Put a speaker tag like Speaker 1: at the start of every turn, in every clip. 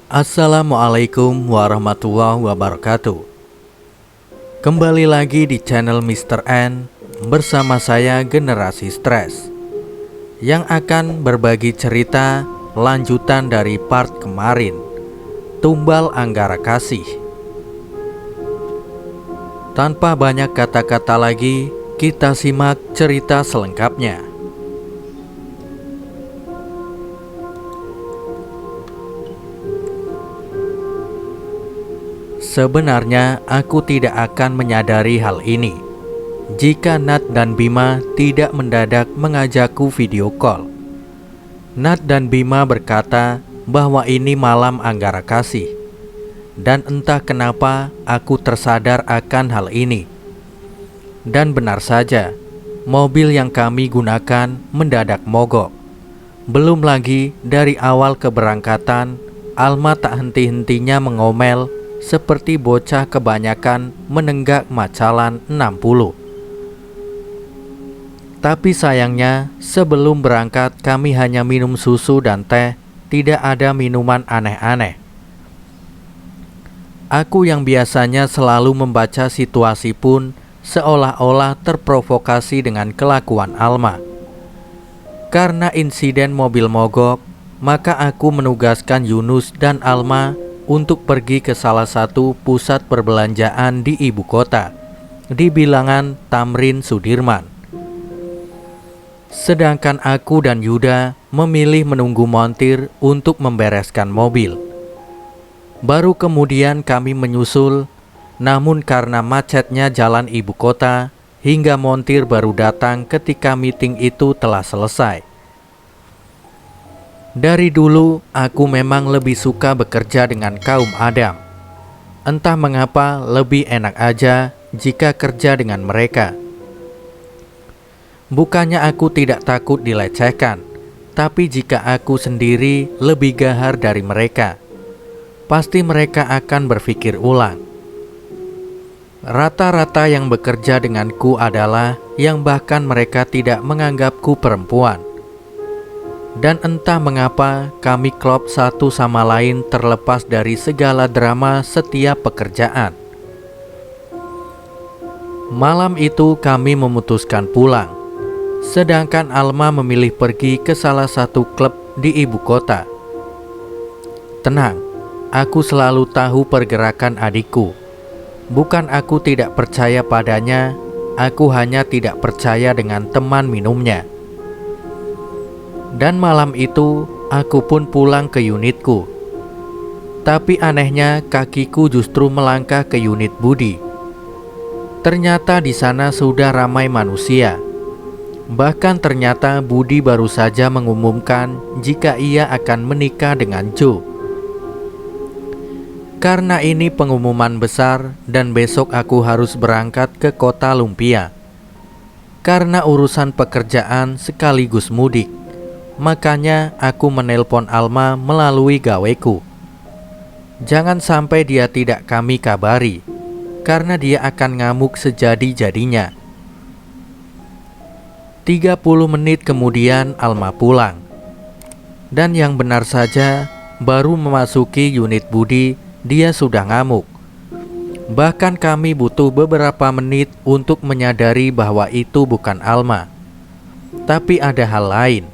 Speaker 1: Assalamualaikum warahmatullahi wabarakatuh. Kembali lagi di channel Mr. N bersama saya Generasi Stres yang akan berbagi cerita lanjutan dari part kemarin, Tumbal Anggara Kasih. Tanpa banyak kata-kata lagi, kita simak cerita selengkapnya. Sebenarnya aku tidak akan menyadari hal ini jika Nat dan Bima tidak mendadak mengajakku video call. Nat dan Bima berkata bahwa ini malam Anggara Kasih, dan entah kenapa aku tersadar akan hal ini. Dan benar saja, mobil yang kami gunakan mendadak mogok. Belum lagi dari awal keberangkatan, Alma tak henti-hentinya mengomel seperti bocah kebanyakan menenggak macalan 60. Tapi sayangnya sebelum berangkat kami hanya minum susu dan teh, tidak ada minuman aneh-aneh. Aku yang biasanya selalu membaca situasi pun seolah-olah terprovokasi dengan kelakuan Alma. Karena insiden mobil mogok, maka aku menugaskan Yunus dan Alma untuk pergi ke salah satu pusat perbelanjaan di ibu kota, di bilangan Tamrin Sudirman. Sedangkan aku dan Yuda memilih menunggu montir untuk membereskan mobil. Baru kemudian kami menyusul, namun karena macetnya jalan ibu kota, hingga montir baru datang ketika meeting itu telah selesai. Dari dulu, aku memang lebih suka bekerja dengan kaum Adam. Entah mengapa lebih enak aja jika kerja dengan mereka. Bukannya aku tidak takut dilecehkan, tapi jika aku sendiri lebih gahar dari mereka, pasti mereka akan berpikir ulang. Rata-rata yang bekerja denganku adalah yang bahkan mereka tidak menganggapku perempuan. Dan entah mengapa kami klop satu sama lain terlepas dari segala drama setiap pekerjaan. Malam itu kami memutuskan pulang, sedangkan Alma memilih pergi ke salah satu klub di ibu kota. Tenang, aku selalu tahu pergerakan adikku. Bukan aku tidak percaya padanya, aku hanya tidak percaya dengan teman minumnya. Dan malam itu, aku pun pulang ke unitku. Tapi anehnya kakiku justru melangkah ke unit Budi. Ternyata di sana sudah ramai manusia. Bahkan ternyata Budi baru saja mengumumkan jika ia akan menikah dengan Jo. Karena ini pengumuman besar dan besok aku harus berangkat ke kota Lumpia. Karena urusan pekerjaan sekaligus mudik, makanya aku menelpon Alma melalui gaweku. Jangan sampai dia tidak kami kabari, karena dia akan ngamuk sejadi-jadinya. 30 menit kemudian Alma pulang. Dan yang benar saja, baru memasuki unit Budi, dia sudah ngamuk. Bahkan kami butuh beberapa menit untuk menyadari bahwa itu bukan Alma. Tapi ada hal lain.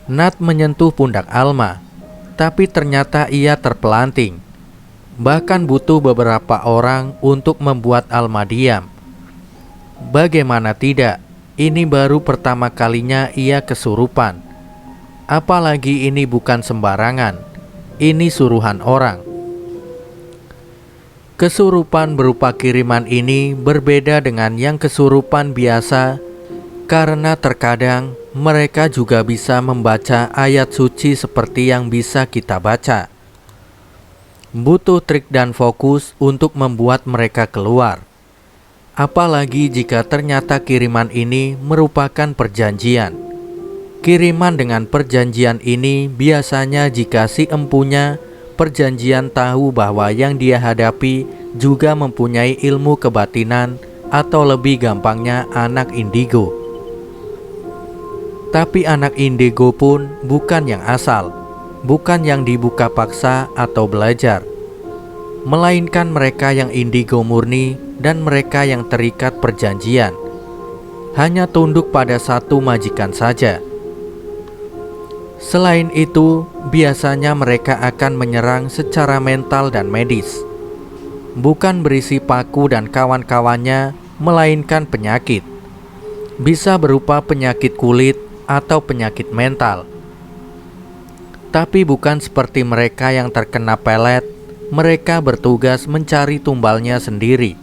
Speaker 1: Nat menyentuh pundak Alma, tapi ternyata ia terpelanting. Bahkan butuh beberapa orang untuk membuat Alma diam. Bagaimana tidak, ini baru pertama kalinya ia kesurupan. Apalagi ini bukan sembarangan, ini suruhan orang. Kesurupan berupa kiriman ini berbeda dengan yang kesurupan biasa, karena terkadang mereka juga bisa membaca ayat suci seperti yang bisa kita baca. Butuh trik dan fokus untuk membuat mereka keluar. Apalagi jika ternyata kiriman ini merupakan perjanjian. Kiriman dengan perjanjian ini biasanya jika si empunya perjanjian tahu bahwa yang dia hadapi juga mempunyai ilmu kebatinan, atau lebih gampangnya anak indigo. Tapi anak indigo pun bukan yang asal. bukan yang dibuka paksa atau belajar, melainkan mereka yang indigo murni dan mereka yang terikat perjanjian, hanya tunduk pada satu majikan saja. Selain itu, biasanya mereka akan menyerang secara mental dan medis, bukan berisi paku dan kawan-kawannya, melainkan penyakit. Bisa berupa penyakit kulit atau penyakit mental. Tapi bukan seperti mereka yang terkena pelet, mereka bertugas mencari tumbalnya sendiri.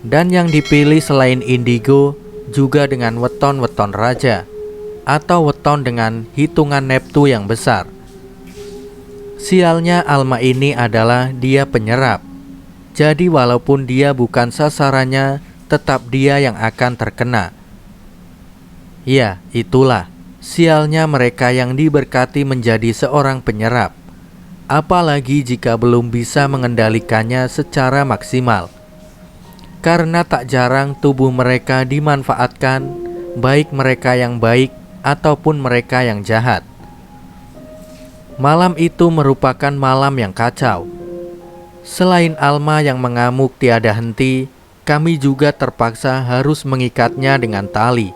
Speaker 1: Dan yang dipilih selain indigo juga dengan weton-weton raja, atau weton dengan hitungan neptu yang besar. Sialnya Alma ini adalah dia penyerap. Jadi walaupun dia bukan sasarannya, tetap dia yang akan terkena. Ya, itulah sialnya mereka yang diberkati menjadi seorang penyerap. Apalagi jika belum bisa mengendalikannya secara maksimal. Karena tak jarang tubuh mereka dimanfaatkan, baik mereka yang baik ataupun mereka yang jahat. Malam itu merupakan malam yang kacau. Selain Alma yang mengamuk tiada henti, kami juga terpaksa harus mengikatnya dengan tali,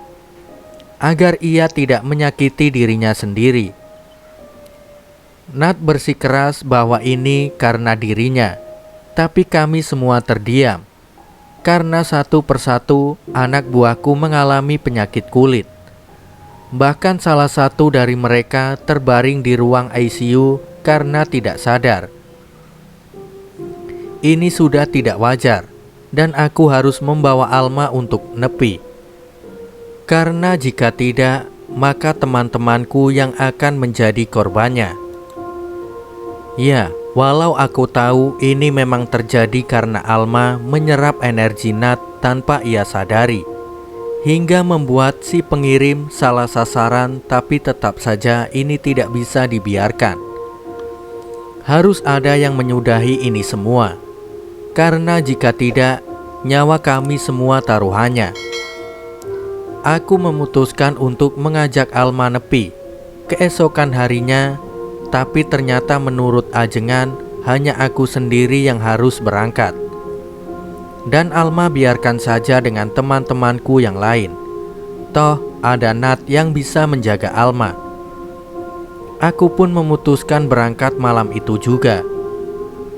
Speaker 1: agar ia tidak menyakiti dirinya sendiri. Nat bersikeras bahwa ini karena dirinya, tapi kami semua terdiam, karena satu persatu anak buahku mengalami penyakit kulit. Bahkan salah satu dari mereka terbaring di ruang ICU karena tidak sadar. Ini sudah tidak wajar, dan aku harus membawa Alma untuk nepi. Karena jika tidak, maka teman-temanku yang akan menjadi korbannya. Ya, walau aku tahu ini memang terjadi karena Alma menyerap energi Nat tanpa ia sadari, hingga membuat si pengirim salah sasaran, tapi tetap saja ini tidak bisa dibiarkan. Harus ada yang menyudahi ini semua, karena jika tidak, nyawa kami semua taruhannya. Aku memutuskan untuk mengajak Alma nepi keesokan harinya, tapi ternyata menurut ajengan hanya aku sendiri yang harus berangkat. Dan Alma biarkan saja dengan teman-temanku yang lain. Toh ada Nat yang bisa menjaga Alma. Aku pun memutuskan berangkat malam itu juga,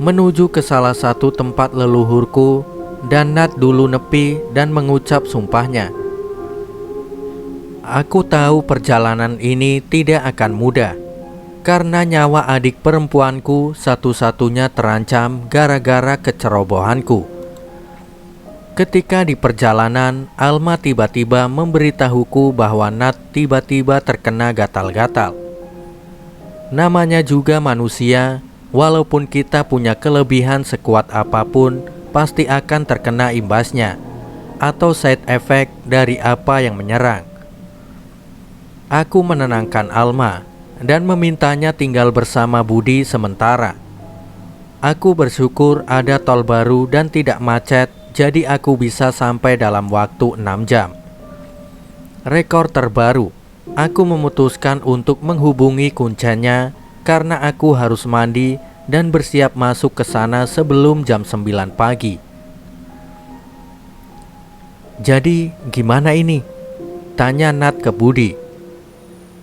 Speaker 1: menuju ke salah satu tempat leluhurku, dan Nat dulu nepi dan mengucap sumpahnya. Aku tahu perjalanan ini tidak akan mudah, karena nyawa adik perempuanku satu-satunya terancam gara-gara kecerobohanku. Ketika di perjalanan, Alma tiba-tiba memberitahuku bahwa Nat tiba-tiba terkena gatal-gatal. Namanya juga manusia, walaupun kita punya kelebihan sekuat apapun, pasti akan terkena imbasnya atau side effect dari apa yang menyerang. Aku menenangkan Alma dan memintanya tinggal bersama Budi sementara. Aku bersyukur ada tol baru dan tidak macet, jadi aku bisa sampai dalam waktu 6 jam. Rekor terbaru, aku memutuskan untuk menghubungi kuncennya karena aku harus mandi dan bersiap masuk ke sana sebelum jam 9 pagi. Jadi gimana ini? Tanya Nat ke Budi.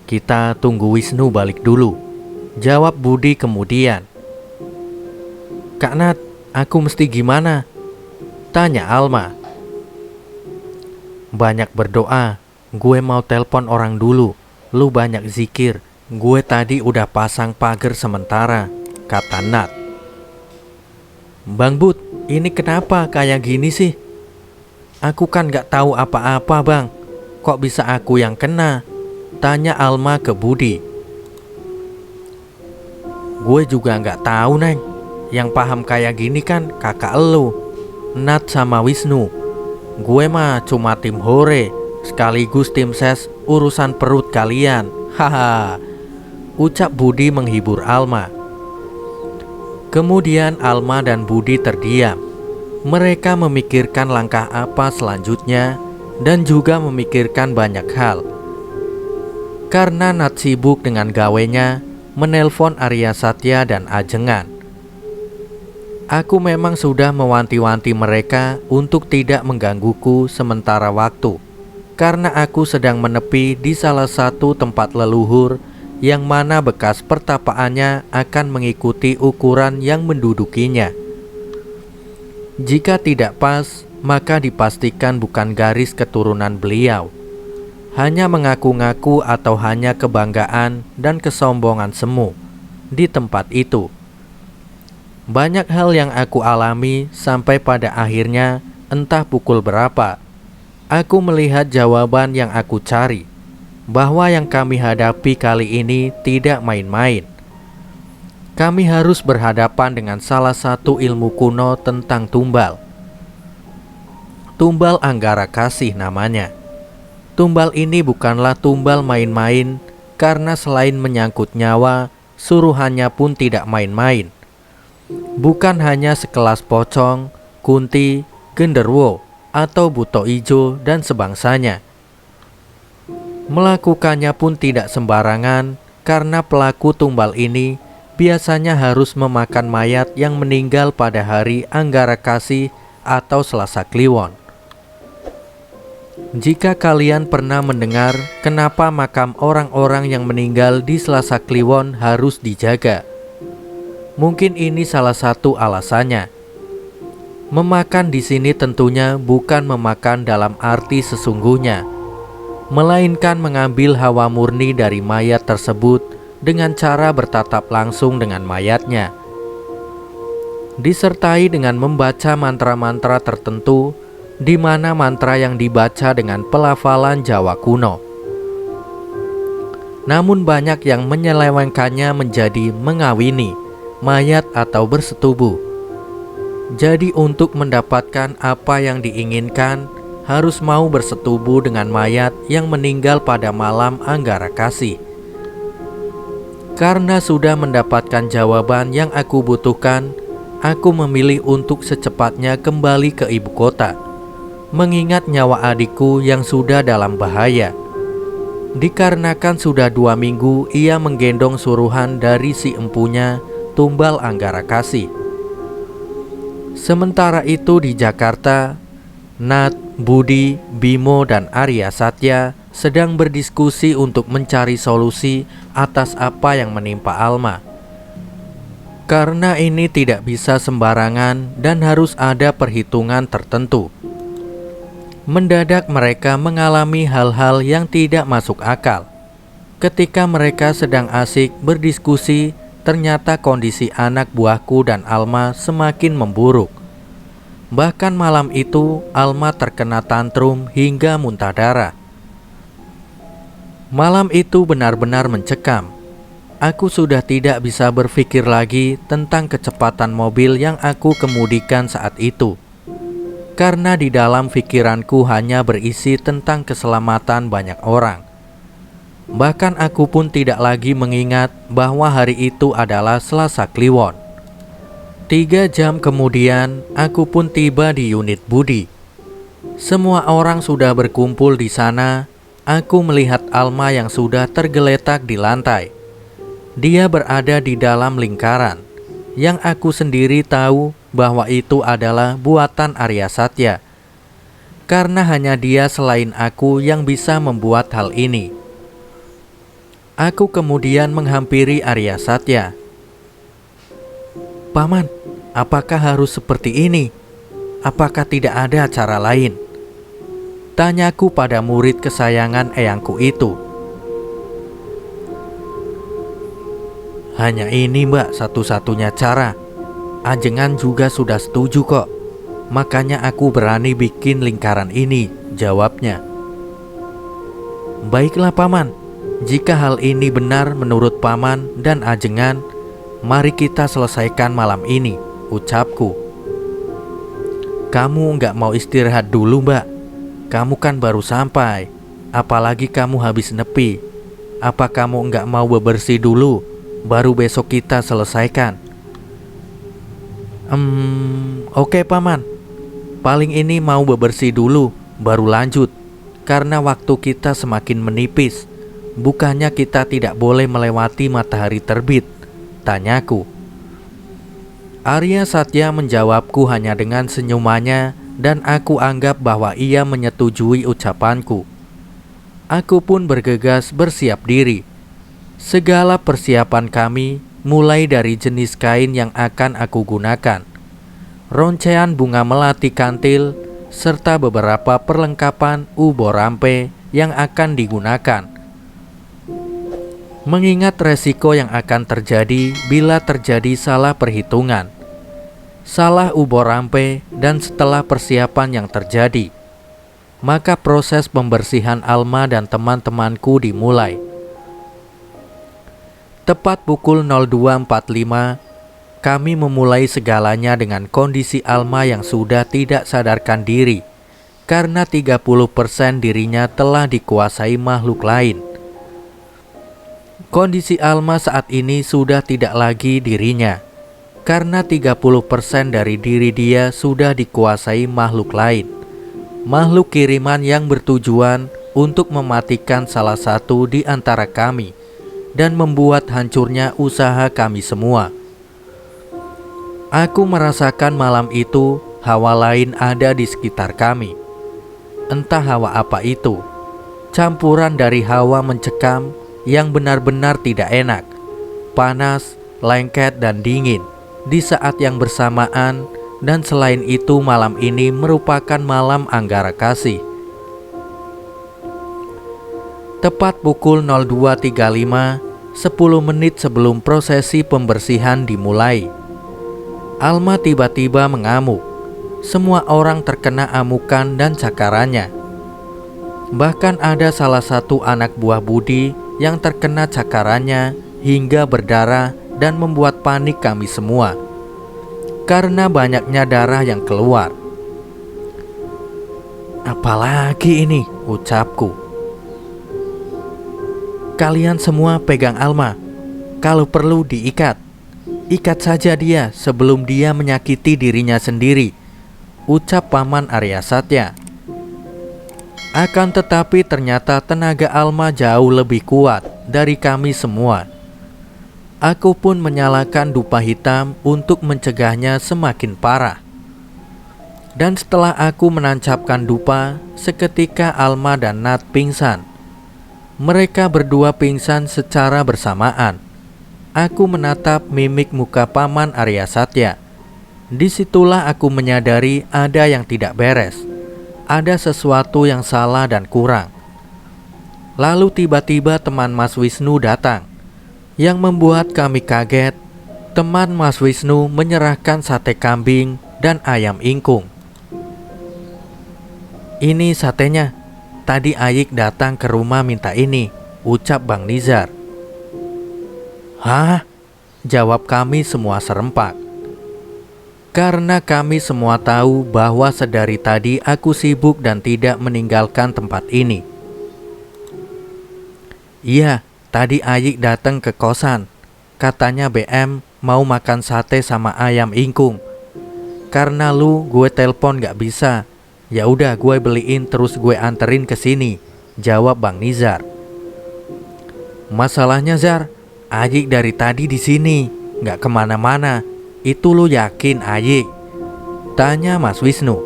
Speaker 1: Kita tunggu Wisnu balik dulu, jawab Budi kemudian. Kak Nat, aku mesti gimana? Tanya Alma. Banyak berdoa, gue mau telepon orang dulu. Lu banyak zikir, gue tadi udah pasang pagar sementara, kata Nat. Bang Bud, ini kenapa kayak gini sih? Aku kan gak tahu apa-apa bang, kok bisa aku yang kena? Tanya Alma ke Budi. Gue juga gak tahu Neng, yang paham kayak gini kan kakak elu, Nat sama Wisnu. Gue mah cuma tim hore, sekaligus tim ses urusan perut kalian. Haha, ucap Budi menghibur Alma. Kemudian Alma dan Budi terdiam. Mereka memikirkan langkah apa selanjutnya dan juga memikirkan banyak hal. Karena Nat sibuk dengan gawenya, menelpon Arya Satya dan Ajengan. Aku memang sudah mewanti-wanti mereka untuk tidak menggangguku sementara waktu, karena aku sedang menepi di salah satu tempat leluhur yang mana bekas pertapaannya akan mengikuti ukuran yang mendudukinya. Jika tidak pas, maka dipastikan bukan garis keturunan beliau, hanya mengaku-ngaku atau hanya kebanggaan dan kesombongan semu di tempat itu. Banyak hal yang aku alami sampai pada akhirnya entah pukul berapa, aku melihat jawaban yang aku cari, bahwa yang kami hadapi kali ini tidak main-main. Kami harus berhadapan dengan salah satu ilmu kuno tentang tumbal. Tumbal Anggara Kasih namanya. Tumbal ini bukanlah tumbal main-main, karena selain menyangkut nyawa, suruhannya pun tidak main-main. Bukan hanya sekelas pocong, kunti, genderwo, atau buto ijo dan sebangsanya. Melakukannya pun tidak sembarangan, karena pelaku tumbal ini biasanya harus memakan mayat yang meninggal pada hari Anggara Kasih atau Selasa Kliwon. Jika kalian pernah mendengar kenapa makam orang-orang yang meninggal di Selasa Kliwon harus dijaga, mungkin ini salah satu alasannya. Memakan di sini tentunya bukan memakan dalam arti sesungguhnya, melainkan mengambil hawa murni dari mayat tersebut dengan cara bertatap langsung dengan mayatnya, disertai dengan membaca mantra-mantra tertentu, di mana mantra yang dibaca dengan pelafalan Jawa kuno. Namun banyak yang menyelewengkannya menjadi mengawini mayat atau bersetubuh. Jadi untuk mendapatkan apa yang diinginkan, harus mau bersetubuh dengan mayat yang meninggal pada malam Anggara Kasih. Karena sudah mendapatkan jawaban yang aku butuhkan, aku memilih untuk secepatnya kembali ke ibu kota, mengingat nyawa adikku yang sudah dalam bahaya. Dikarenakan sudah 2 minggu ia menggendong suruhan dari si empunya tumbal Anggara Kasih. Sementara itu di Jakarta, Nat, Budi, Bimo, dan Arya Satya sedang berdiskusi untuk mencari solusi atas apa yang menimpa Alma. Karena ini tidak bisa sembarangan dan harus ada perhitungan tertentu. Mendadak mereka mengalami hal-hal yang tidak masuk akal. Ketika mereka sedang asik berdiskusi, ternyata kondisi anak buahku dan Alma semakin memburuk. Bahkan malam itu Alma terkena tantrum hingga muntah darah. Malam itu benar-benar mencekam. Aku sudah tidak bisa berpikir lagi tentang kecepatan mobil yang aku kemudikan saat itu, karena di dalam pikiranku hanya berisi tentang keselamatan banyak orang. Bahkan aku pun tidak lagi mengingat bahwa hari itu adalah Selasa Kliwon. 3 jam kemudian aku pun tiba di unit Budi. Semua orang sudah berkumpul di sana. Aku melihat Alma yang sudah tergeletak di lantai. Dia berada di dalam lingkaran yang aku sendiri tahu bahwa itu adalah buatan Arya Satya, karena hanya dia selain aku yang bisa membuat hal ini. Aku kemudian menghampiri Arya Satya. "Paman, apakah harus seperti ini? Apakah tidak ada cara lain?" tanyaku pada murid kesayangan eyangku itu. "Hanya ini mbak satu-satunya cara. Ajengan juga sudah setuju kok. Makanya aku berani bikin lingkaran ini," jawabnya. "Baiklah paman, jika hal ini benar menurut paman dan Ajengan, mari kita selesaikan malam ini," ucapku. "Kamu nggak mau istirahat dulu mbak? Kamu kan baru sampai, apalagi kamu habis nepi. Apa kamu nggak mau bebersih dulu, baru besok kita selesaikan?" Oke paman. Paling ini mau bebersih dulu, baru lanjut, karena waktu kita semakin menipis," bukannya kita tidak boleh melewati matahari terbit? Tanyaku. Arya Satya menjawabku hanya dengan senyumannya, dan aku anggap bahwa ia menyetujui ucapanku. Aku pun bergegas bersiap diri. Segala persiapan kami, mulai dari jenis kain yang akan aku gunakan, roncean bunga melati kantil, serta beberapa perlengkapan ubo rampe yang akan digunakan. Mengingat resiko yang akan terjadi bila terjadi salah perhitungan, salah ubo rampe, dan setelah persiapan yang terjadi, maka proses pembersihan Alma dan teman-temanku dimulai. Tepat pukul 02.45, kami memulai segalanya dengan kondisi Alma yang sudah tidak sadarkan diri, karena 30% dirinya telah dikuasai makhluk lain. Kondisi Alma saat ini sudah tidak lagi dirinya, karena 30% dari diri dia sudah dikuasai makhluk lain. Makhluk kiriman yang bertujuan untuk mematikan salah satu di antara kami dan membuat hancurnya usaha kami semua. Aku merasakan malam itu hawa lain ada di sekitar kami. Entah hawa apa itu, campuran dari hawa mencekam yang benar-benar tidak enak, panas, lengket, dan dingin di saat yang bersamaan. Dan selain itu, malam ini merupakan malam Anggara Kasih. Tepat pukul 02.35, 10 menit sebelum prosesi pembersihan dimulai, Alma tiba-tiba mengamuk. Semua orang terkena amukan dan cakarannya. Bahkan ada salah satu anak buah Budi yang terkena cakarannya hingga berdarah dan membuat panik kami semua karena banyaknya darah yang keluar. "Apalagi ini?" ucapku. "Kalian semua pegang Alma. Kalau perlu diikat. Ikat saja dia sebelum dia menyakiti dirinya sendiri," ucap Paman Arya Satya. Akan tetapi ternyata tenaga Alma jauh lebih kuat dari kami semua. Aku pun menyalakan dupa hitam untuk mencegahnya semakin parah. Dan setelah aku menancapkan dupa, seketika Alma dan Nat pingsan. Mereka berdua pingsan secara bersamaan. Aku menatap mimik muka Paman Arya Satya. Disitulah aku menyadari ada yang tidak beres. Ada sesuatu yang salah dan kurang. Lalu tiba-tiba teman Mas Wisnu datang. Yang membuat kami kaget, teman Mas Wisnu menyerahkan sate kambing dan ayam ingkung. "Ini satenya. Tadi Ayik datang ke rumah minta ini," ucap Bang Nizar. "Hah?" jawab kami semua serempak. Karena kami semua tahu bahwa sedari tadi aku sibuk dan tidak meninggalkan tempat ini. "Iya, tadi Ayik datang ke kosan. Katanya BM mau makan sate sama ayam ingkung. Karena lu gue telepon gak bisa. Ya udah gue beliin terus gue anterin ke sini," jawab Bang Nizar. "Masalahnya Zar, Ayik dari tadi di sini, gak kemana-mana. Itu lu yakin Ayik?" tanya Mas Wisnu.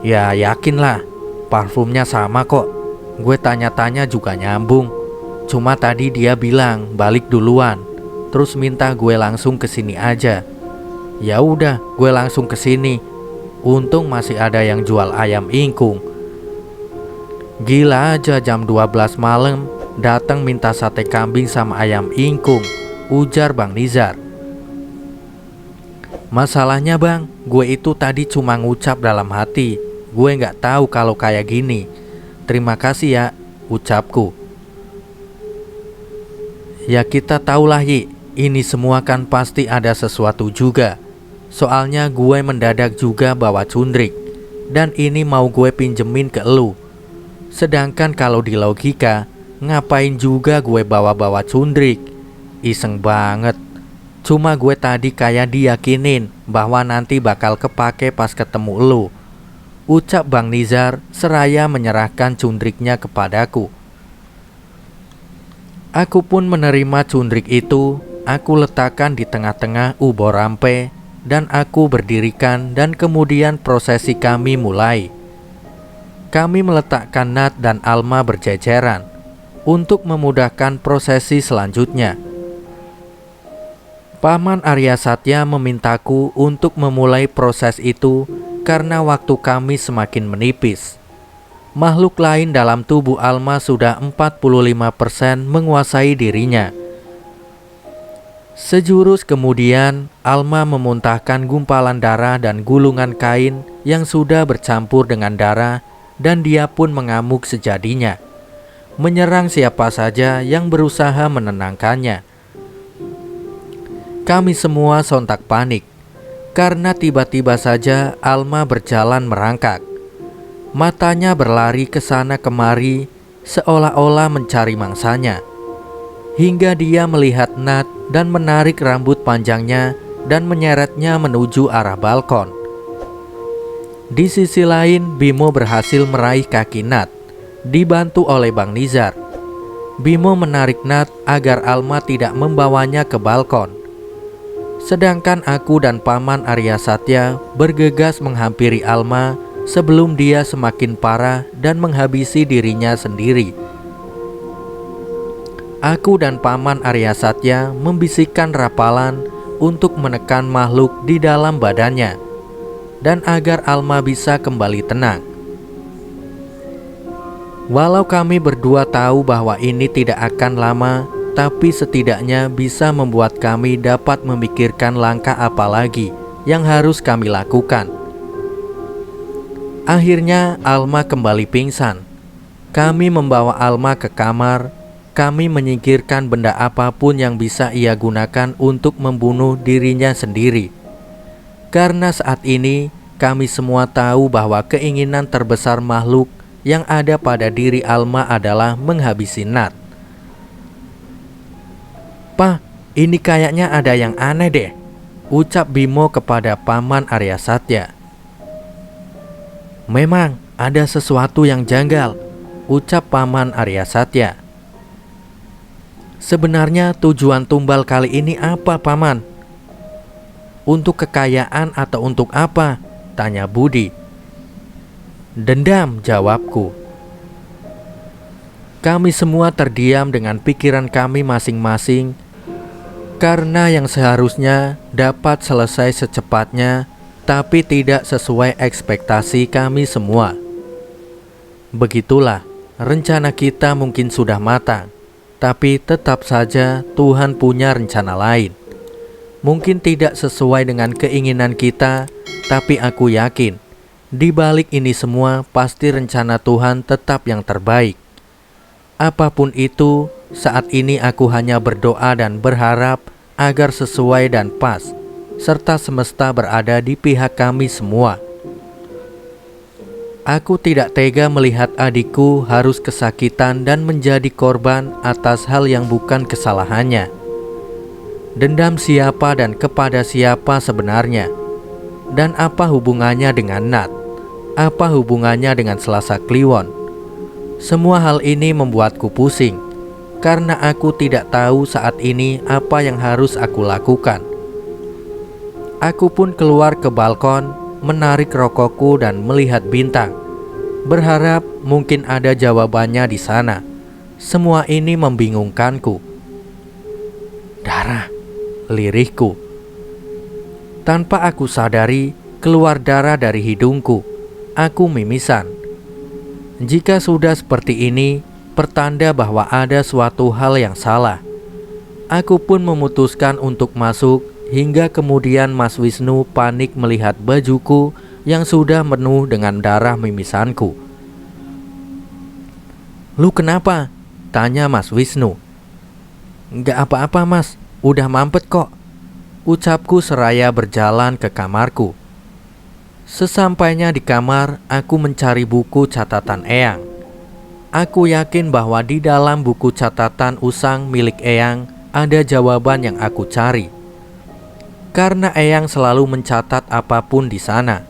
Speaker 1: "Ya yakin lah, parfumnya sama kok. Gue tanya-tanya juga nyambung. Cuma tadi dia bilang balik duluan, terus minta gue langsung kesini aja. Ya udah, gue langsung kesini. Untung masih ada yang jual ayam ingkung. Gila aja jam 12 malam datang minta sate kambing sama ayam ingkung," ujar Bang Nizar. "Masalahnya Bang, gue itu tadi cuma ngucap dalam hati. Gue gak tahu kalau kayak gini. Terima kasih ya," ucapku. "Ya kita tahulah Yi, ini semua kan pasti ada sesuatu juga. Soalnya gue mendadak juga bawa cundrik, dan ini mau gue pinjemin ke elu. Sedangkan kalau di logika, ngapain juga gue bawa-bawa cundrik? Iseng banget. Cuma gue tadi kayak diyakinin bahwa nanti bakal kepake pas ketemu elu," ucap Bang Nizar seraya menyerahkan cundriknya kepadaku. Aku pun menerima cundrik itu. Aku letakkan di tengah-tengah ubor rampe dan aku berdirikan, dan kemudian prosesi kami mulai. Kami meletakkan Nat dan Alma berjejeran untuk memudahkan prosesi selanjutnya. Paman Arya Satya memintaku untuk memulai proses itu karena waktu kami semakin menipis. Makhluk lain dalam tubuh Alma sudah 45% menguasai dirinya. Sejurus kemudian, Alma memuntahkan gumpalan darah dan gulungan kain yang sudah bercampur dengan darah, dan dia pun mengamuk sejadinya, menyerang siapa saja yang berusaha menenangkannya. Kami semua sontak panik, karena tiba-tiba saja Alma berjalan merangkak. Matanya berlari ke sana kemari, seolah-olah mencari mangsanya, hingga dia melihat Nat dan menarik rambut panjangnya dan menyeretnya menuju arah balkon. Di sisi lain, Bimo berhasil meraih kaki Nat, dibantu oleh Bang Nizar. Bimo menarik Nat agar Alma tidak membawanya ke balkon. Sedangkan aku dan Paman Arya Satya bergegas menghampiri Alma sebelum dia semakin parah dan menghabisi dirinya sendiri. Aku dan Paman Arya Satya membisikkan rapalan untuk menekan makhluk di dalam badannya dan agar Alma bisa kembali tenang. Walau kami berdua tahu bahwa ini tidak akan lama, tapi setidaknya bisa membuat kami dapat memikirkan langkah apa lagi yang harus kami lakukan. Akhirnya Alma kembali pingsan. Kami membawa Alma ke kamar. Kami menyingkirkan benda apapun yang bisa ia gunakan untuk membunuh dirinya sendiri. Karena saat ini kami semua tahu bahwa keinginan terbesar makhluk yang ada pada diri Alma adalah menghabisi Nat. "Pak, ini kayaknya ada yang aneh deh," ucap Bimo kepada Paman Arya Satya. "Memang ada sesuatu yang janggal," ucap Paman Arya Satya. "Sebenarnya tujuan tumbal kali ini apa, Paman? Untuk kekayaan atau untuk apa?" tanya Budi. "Dendam," jawabku. Kami semua terdiam dengan pikiran kami masing-masing, karena yang seharusnya dapat selesai secepatnya, tapi tidak sesuai ekspektasi kami semua. Begitulah, rencana kita mungkin sudah matang, tapi tetap saja Tuhan punya rencana lain. Mungkin tidak sesuai dengan keinginan kita, tapi aku yakin di balik ini semua pasti rencana Tuhan tetap yang terbaik. Apapun itu, saat ini aku hanya berdoa dan berharap agar sesuai dan pas, serta semesta berada di pihak kami semua. Aku tidak tega melihat adikku harus kesakitan dan menjadi korban atas hal yang bukan kesalahannya. Dendam siapa dan kepada siapa sebenarnya? Dan apa hubungannya dengan Nat? Apa hubungannya dengan Selasa Kliwon? Semua hal ini membuatku pusing, karena aku tidak tahu saat ini apa yang harus aku lakukan. Aku pun keluar ke balkon, menarik rokokku dan melihat bintang, berharap mungkin ada jawabannya di sana. Semua ini membingungkanku. "Darah," lirihku. Tanpa aku sadari, keluar darah dari hidungku. Aku mimisan. Jika sudah seperti ini, pertanda bahwa ada suatu hal yang salah. Aku pun memutuskan untuk masuk, hingga kemudian Mas Wisnu panik melihat bajuku yang sudah penuh dengan darah mimisanku. "Lu kenapa?" tanya Mas Wisnu. "Nggak apa-apa, Mas, udah mampet kok," ucapku seraya berjalan ke kamarku. Sesampainya di kamar, aku mencari buku catatan Eyang. Aku yakin bahwa di dalam buku catatan usang milik Eyang ada jawaban yang aku cari. Karena Eyang selalu mencatat apapun di sana.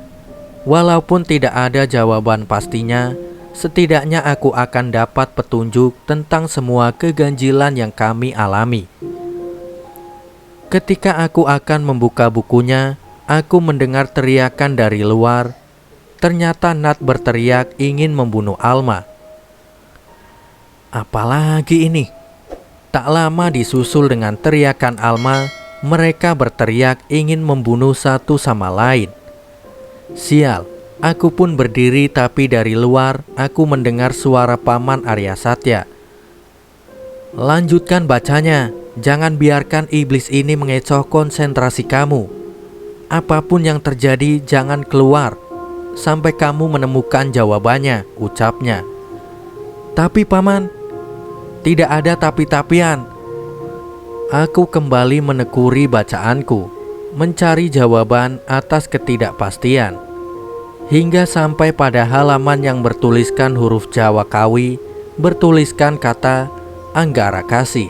Speaker 1: Walaupun tidak ada jawaban pastinya, setidaknya aku akan dapat petunjuk tentang semua keganjilan yang kami alami. Ketika aku akan membuka bukunya, aku mendengar teriakan dari luar. Ternyata Nat berteriak ingin membunuh Alma. Apalagi ini? Tak lama disusul dengan teriakan Alma, mereka berteriak ingin membunuh satu sama lain. Sial, aku pun berdiri, tapi dari luar aku mendengar suara Paman Arya Satya. Lanjutkan bacanya, jangan biarkan iblis ini mengecoh konsentrasi kamu. Apapun yang terjadi jangan keluar sampai kamu menemukan jawabannya, ucapnya. Tapi Paman, tidak ada tapi-tapian. Aku kembali menekuni bacaanku, mencari jawaban atas ketidakpastian, hingga sampai pada halaman yang bertuliskan huruf Jawa Kawi, bertuliskan kata Anggara Kasih.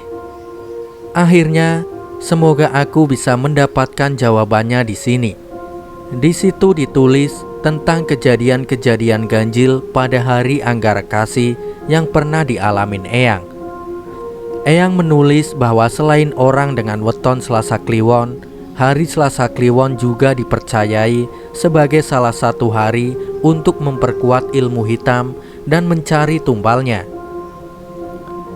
Speaker 1: Akhirnya, semoga aku bisa mendapatkan jawabannya di sini. Di situ ditulis tentang kejadian-kejadian ganjil pada hari Anggara Kasih yang pernah dialamin Eyang. Eyang menulis bahwa selain orang dengan weton Selasa Kliwon, hari Selasa Kliwon juga dipercayai sebagai salah satu hari untuk memperkuat ilmu hitam dan mencari tumbalnya.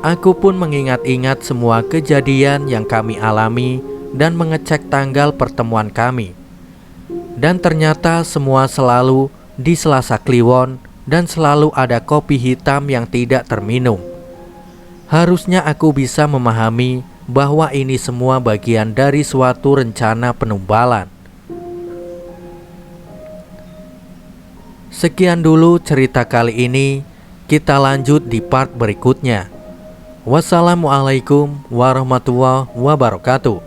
Speaker 1: Aku pun mengingat-ingat semua kejadian yang kami alami dan mengecek tanggal pertemuan kami. Dan ternyata semua selalu di Selasa Kliwon dan selalu ada kopi hitam yang tidak terminum. Harusnya aku bisa memahami bahwa ini semua bagian dari suatu rencana penumbalan. Sekian dulu cerita kali ini, kita lanjut di part berikutnya. Wassalamualaikum warahmatullahi wabarakatuh.